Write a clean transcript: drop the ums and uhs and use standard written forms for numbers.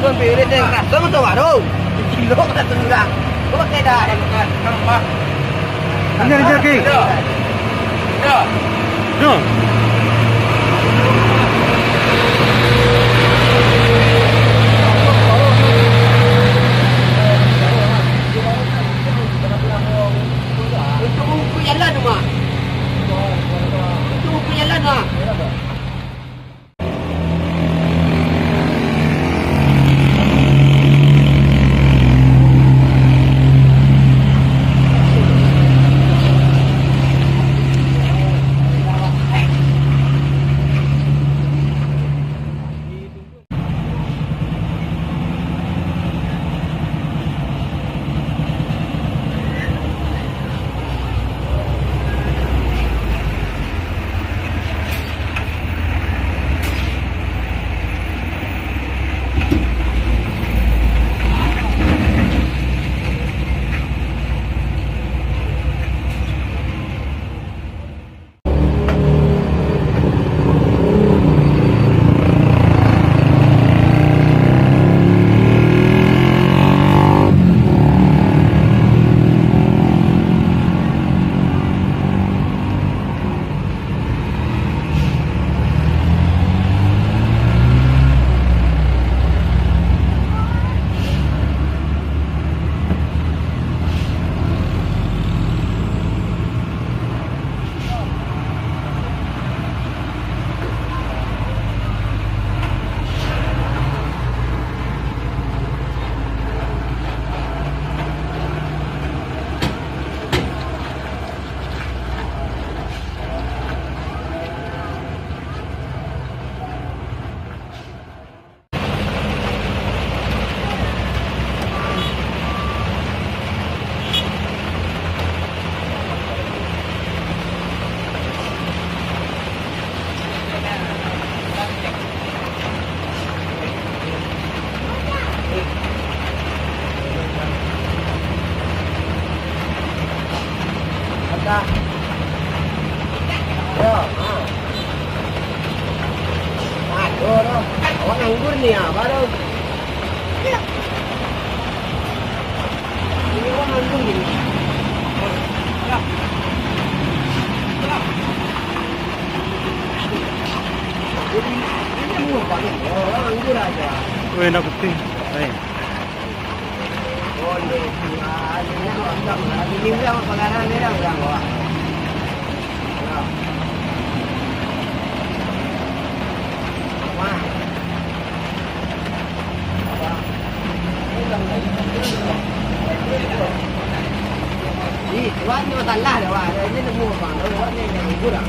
Tuan pergi dia keras. Tuan betul tak tu? Kilo kat tengah. Kau pakai dah. Ini aja ke? Ya. No. Untuk buku jalan tu mak. Untuk buku jalan mak. Dah. Ya. Aduh, orang anggur ni ah, baru. Ini orang anggur ni. Ini murah banget. Orang anggur aja. Oh, enak betul. Baik. Oh, ni. Ini berapa pengaran dia orang awak. Tuan ni masalah dah wah. Ini semua bang. Tuan ni yang kurang.